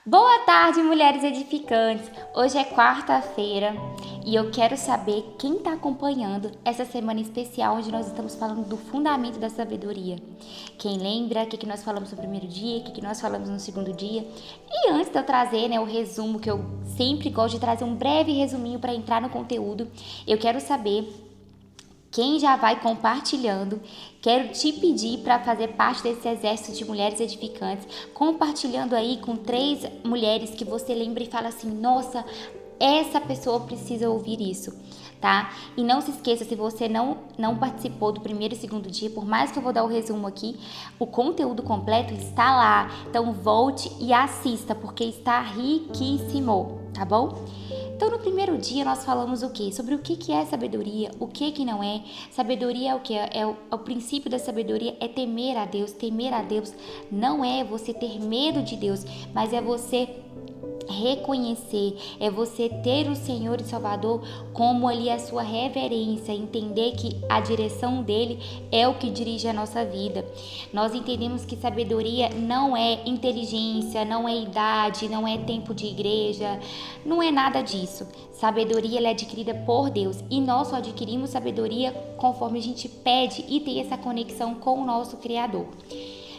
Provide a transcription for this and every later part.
Boa tarde, mulheres edificantes! Hoje é quarta-feira e eu quero saber quem está acompanhando essa semana especial onde nós estamos falando do fundamento da sabedoria. Quem lembra o que nós falamos no primeiro dia, o que nós falamos no segundo dia. E antes de eu trazer o resumo, que eu sempre gosto de trazer um breve resuminho para entrar no conteúdo, eu quero saber quem já vai compartilhando. Quero te pedir para fazer parte desse exército de mulheres edificantes, compartilhando aí com 3 mulheres que você lembra e fala assim: nossa, essa pessoa precisa ouvir isso, tá? E não se esqueça, se você não participou do primeiro e segundo dia, por mais que eu vou dar o resumo aqui, o conteúdo completo está lá. Então volte e assista, porque está riquíssimo, tá bom? Então, no primeiro dia, nós falamos o quê? Sobre o que é sabedoria, o que não é. Sabedoria é o quê? O princípio da sabedoria é temer a Deus. Temer a Deus não é você ter medo de Deus, mas é você reconhecer, é você ter o Senhor e Salvador como ali a sua reverência, entender que a direção dele é o que dirige a nossa vida. Nós entendemos que sabedoria não é inteligência, não é idade, não é tempo de igreja, não é nada disso. Sabedoria ela é adquirida por Deus e nós só adquirimos sabedoria conforme a gente pede e tem essa conexão com o nosso Criador.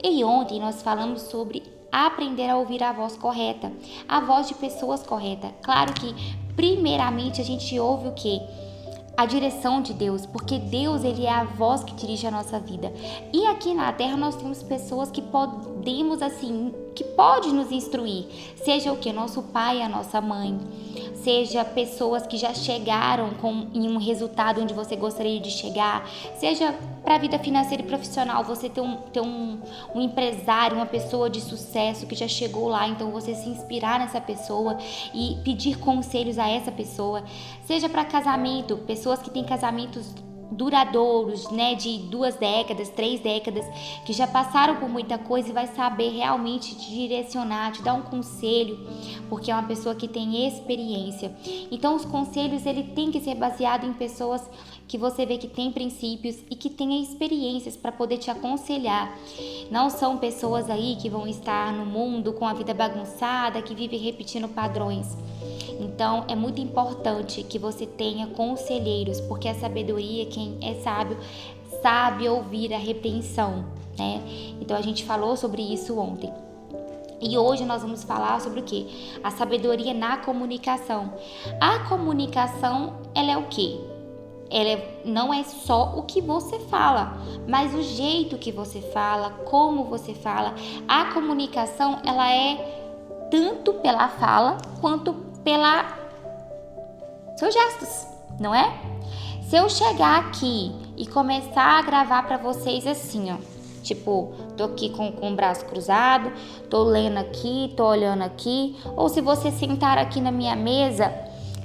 E ontem nós falamos sobre aprender a ouvir a voz correta, a voz de pessoas corretas. Claro que primeiramente a gente ouve o quê? A direção de Deus, porque Deus ele é a voz que dirige a nossa vida. E aqui na Terra nós temos pessoas que podemos assim, que pode nos instruir, seja o que? Nosso pai, a nossa mãe, seja pessoas que já chegaram em um resultado onde você gostaria de chegar, seja para a vida financeira e profissional, você ter um empresário, uma pessoa de sucesso que já chegou lá, então você se inspirar nessa pessoa e pedir conselhos a essa pessoa, seja para casamento, pessoas que têm casamentos duradouros, de 2 décadas, 3 décadas, que já passaram por muita coisa e vai saber realmente te direcionar, te dar um conselho, porque é uma pessoa que tem experiência. Então os conselhos ele tem que ser baseado em pessoas que você vê que tem princípios e que tem experiências para poder te aconselhar. Não são pessoas aí que vão estar no mundo com a vida bagunçada, que vivem repetindo padrões. Então é muito importante que você tenha conselheiros, porque a sabedoria, quem é sábio, sabe ouvir a repreensão, né? Então a gente falou sobre isso ontem. E hoje nós vamos falar sobre o quê? A sabedoria na comunicação. A comunicação, ela é o quê? Não é só o que você fala, mas o jeito que você fala, como você fala. A comunicação, ela é tanto pela fala quanto pela seus gestos, não é? Se eu chegar aqui e começar a gravar para vocês assim, ó, tipo, tô aqui com o braço cruzado, tô lendo aqui, tô olhando aqui, ou se você sentar aqui na minha mesa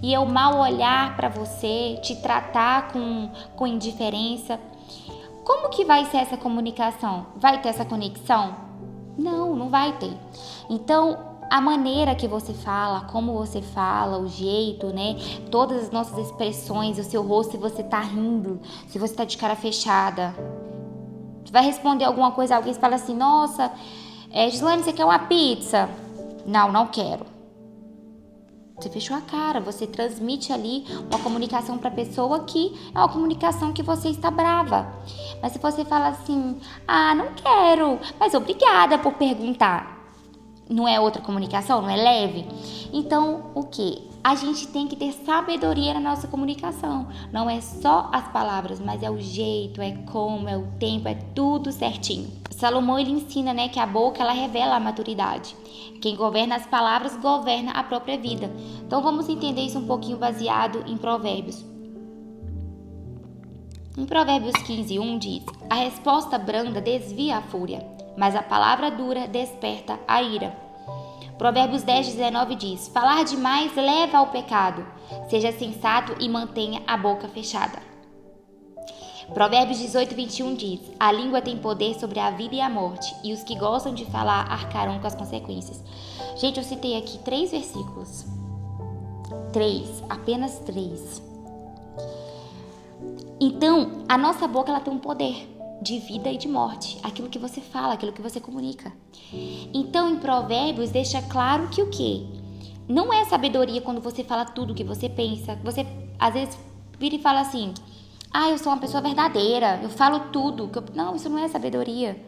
e eu mal olhar para você, te tratar com indiferença, como que vai ser essa comunicação? Vai ter essa conexão? Não, não vai ter. Então, a maneira que você fala, como você fala, o jeito, todas as nossas expressões, o seu rosto, se você tá rindo, se você tá de cara fechada. Você vai responder alguma coisa, alguém fala assim: nossa, Gislane, você quer uma pizza? Não, não quero. Você fechou a cara, você transmite ali uma comunicação para a pessoa que é uma comunicação que você está brava. Mas se você fala assim: ah, não quero, mas obrigada por perguntar. Não é outra comunicação? Não é leve? Então, o que? A gente tem que ter sabedoria na nossa comunicação. Não é só as palavras, mas é o jeito, é como, é o tempo, é tudo certinho. Salomão, ele ensina, que a boca, ela revela a maturidade. Quem governa as palavras, governa a própria vida. Então, vamos entender isso um pouquinho baseado em Provérbios. Em Provérbios 15:1 diz: a resposta branda desvia a fúria, mas a palavra dura desperta a ira. Provérbios 10:19 diz: falar demais leva ao pecado. Seja sensato e mantenha a boca fechada. Provérbios 18:21 diz: a língua tem poder sobre a vida e a morte, e os que gostam de falar arcarão com as consequências. Gente, eu citei aqui 3 versículos. 3, apenas 3. Então, a nossa boca ela tem um poder. de vida e de morte, aquilo que você fala, aquilo que você comunica. Então, em Provérbios, deixa claro que o quê? Não é sabedoria quando você fala tudo o que você pensa. Você, às vezes, vira e fala assim, eu sou uma pessoa verdadeira, eu falo tudo. Não, isso não é sabedoria.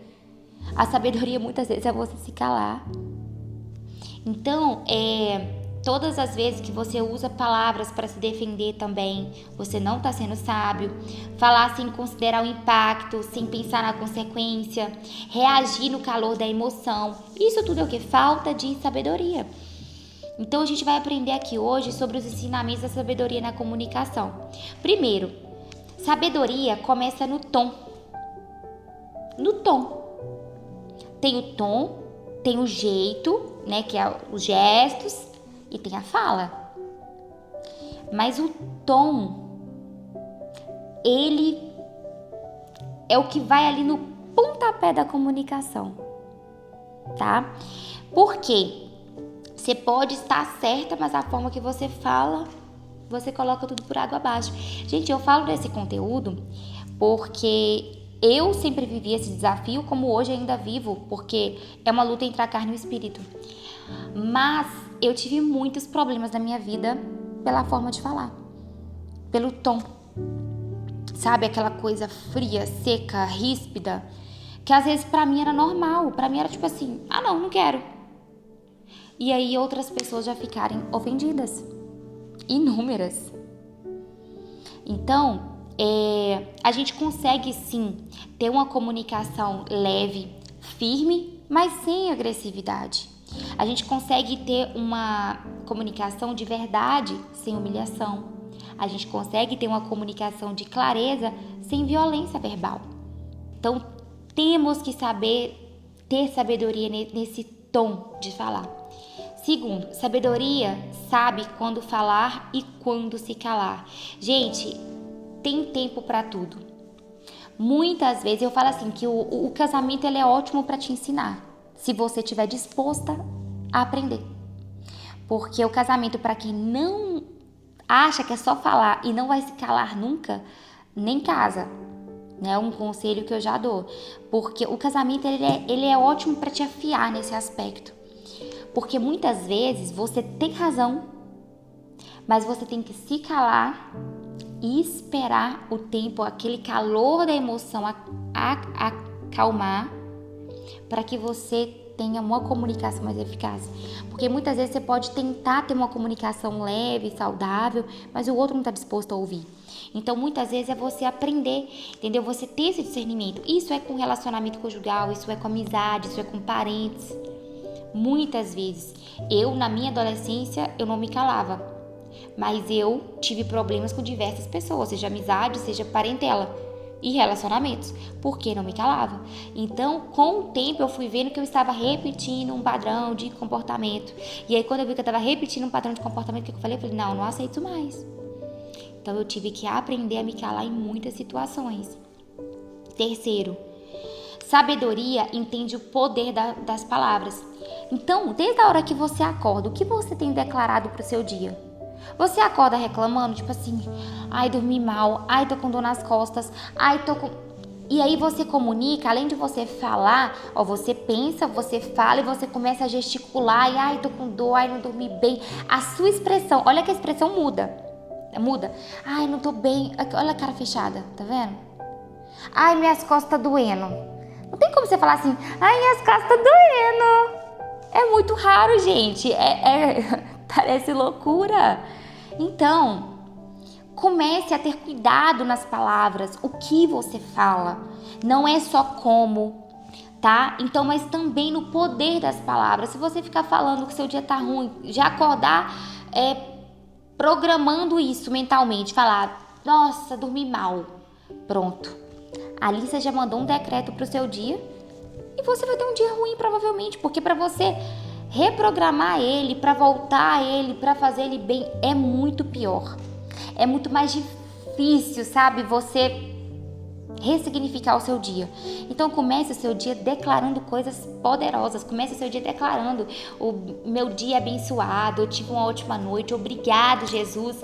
A sabedoria, muitas vezes, é você se calar. Então, todas as vezes que você usa palavras para se defender também, você não está sendo sábio. Falar sem considerar o impacto, sem pensar na consequência, reagir no calor da emoção. Isso tudo é o que? Falta de sabedoria. Então a gente vai aprender aqui hoje sobre os ensinamentos da sabedoria na comunicação. Primeiro, sabedoria começa no tom. No tom. Tem o tom, tem o jeito, né, que é os gestos, e tem a fala. Mas o tom, ele é o que vai ali no pontapé da comunicação, tá? Por quê? Você pode estar certa, mas a forma que você fala, você coloca tudo por água abaixo. Gente, eu falo desse conteúdo porque eu sempre vivi esse desafio, como hoje ainda vivo, porque é uma luta entre a carne e o espírito. Mas eu tive muitos problemas na minha vida pela forma de falar, pelo tom. Sabe, aquela coisa fria, seca, ríspida, que às vezes pra mim era normal, pra mim era tipo assim, não quero. E aí outras pessoas já ficarem ofendidas. Inúmeras. Então, a gente consegue sim ter uma comunicação leve, firme, mas sem agressividade. A gente consegue ter uma comunicação de verdade sem humilhação. A gente consegue ter uma comunicação de clareza sem violência verbal. Então, temos que saber ter sabedoria nesse tom de falar. Segundo, sabedoria sabe quando falar e quando se calar. Gente, tem tempo para tudo. Muitas vezes eu falo assim que o casamento ele é ótimo para te ensinar, se você estiver disposta a aprender. Porque o casamento, para quem não acha que é só falar e não vai se calar nunca, nem casa. É um conselho que eu já dou. Porque o casamento ele é ótimo para te afiar nesse aspecto. Porque muitas vezes você tem razão, mas você tem que se calar e esperar o tempo, aquele calor da emoção acalmar, para que você tenha uma comunicação mais eficaz. Porque muitas vezes você pode tentar ter uma comunicação leve, saudável, mas o outro não está disposto a ouvir. Então, muitas vezes é você aprender, entendeu? Você ter esse discernimento. Isso é com relacionamento conjugal, isso é com amizade, isso é com parentes. Muitas vezes, eu na minha adolescência, eu não me calava, mas eu tive problemas com diversas pessoas, seja amizade, seja parentela e relacionamentos, porque não me calava. Então, com o tempo, eu fui vendo que eu estava repetindo um padrão de comportamento. E aí, quando eu vi que eu estava repetindo um padrão de comportamento, o que eu falei? Eu falei, não aceito mais. Então, eu tive que aprender a me calar em muitas situações. Terceiro, sabedoria entende o poder das palavras. Então, desde a hora que você acorda, o que você tem declarado para o seu dia? Você acorda reclamando, tipo assim, dormi mal, tô com dor nas costas, tô com... E aí você comunica, além de você falar, você pensa, você fala e você começa a gesticular, e tô com dor, não dormi bem. A sua expressão, olha que a expressão muda. Não tô bem, olha a cara fechada, tá vendo? Minhas costas tá doendo. Não tem como você falar assim, minhas costas tá doendo. É muito raro, gente. Parece loucura. Então, comece a ter cuidado nas palavras, o que você fala. Não é só como, tá? Então, mas também no poder das palavras. Se você ficar falando que seu dia tá ruim, já acordar programando isso mentalmente, falar, nossa, dormi mal. Pronto. Ali você já mandou um decreto pro seu dia e você vai ter um dia ruim provavelmente, porque para você reprogramar ele, para voltar a ele, para fazer ele bem, é muito pior. É muito mais difícil, sabe? Você ressignificar o seu dia. Então comece o seu dia declarando coisas poderosas, comece o seu dia declarando: o meu dia é abençoado, eu tive uma ótima noite, obrigado Jesus,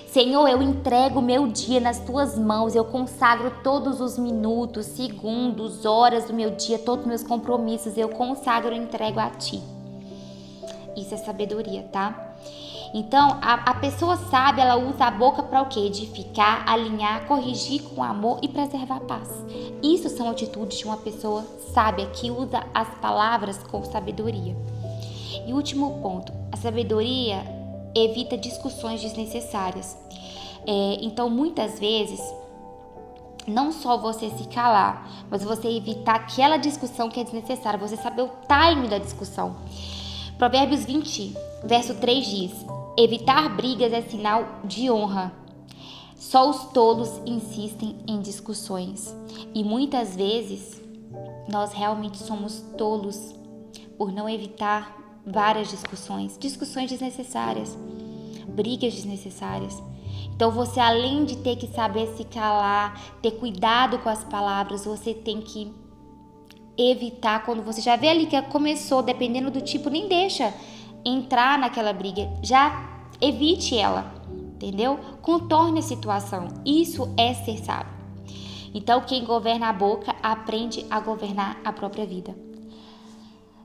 Senhor, eu entrego o meu dia nas tuas mãos, eu consagro todos os minutos, segundos, horas do meu dia, todos os meus compromissos, eu consagro e entrego a ti. Isso é sabedoria, tá? Então, a pessoa sábia, ela usa a boca para o quê? Edificar, alinhar, corrigir com amor e preservar a paz. Isso são atitudes de uma pessoa sábia, que usa as palavras com sabedoria. E último ponto, a sabedoria evita discussões desnecessárias. Então, muitas vezes, não só você se calar, mas você evitar aquela discussão que é desnecessária, você saber o time da discussão. Provérbios 20, verso 3 diz: evitar brigas é sinal de honra. Só os tolos insistem em discussões. E muitas vezes nós realmente somos tolos por não evitar várias discussões desnecessárias, brigas desnecessárias. Então você, além de ter que saber se calar, ter cuidado com as palavras, você tem que evitar. Quando você já vê ali que começou, dependendo do tipo, nem deixa entrar naquela briga, já evite ela, entendeu? Contorne a situação. Isso é ser sábio. Então, quem governa a boca aprende a governar a própria vida.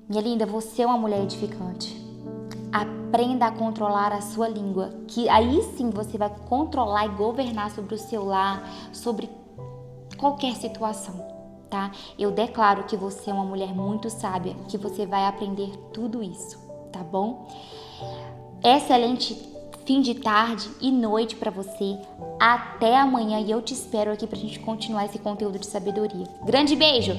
Minha linda, você é uma mulher edificante. Aprenda a controlar a sua língua, que aí sim você vai controlar e governar sobre o seu lar, sobre qualquer situação. Tá? Eu declaro que você é uma mulher muito sábia, que você vai aprender tudo isso, tá bom? Excelente fim de tarde e noite para você. Até amanhã e eu te espero aqui pra gente continuar esse conteúdo de sabedoria. Grande beijo!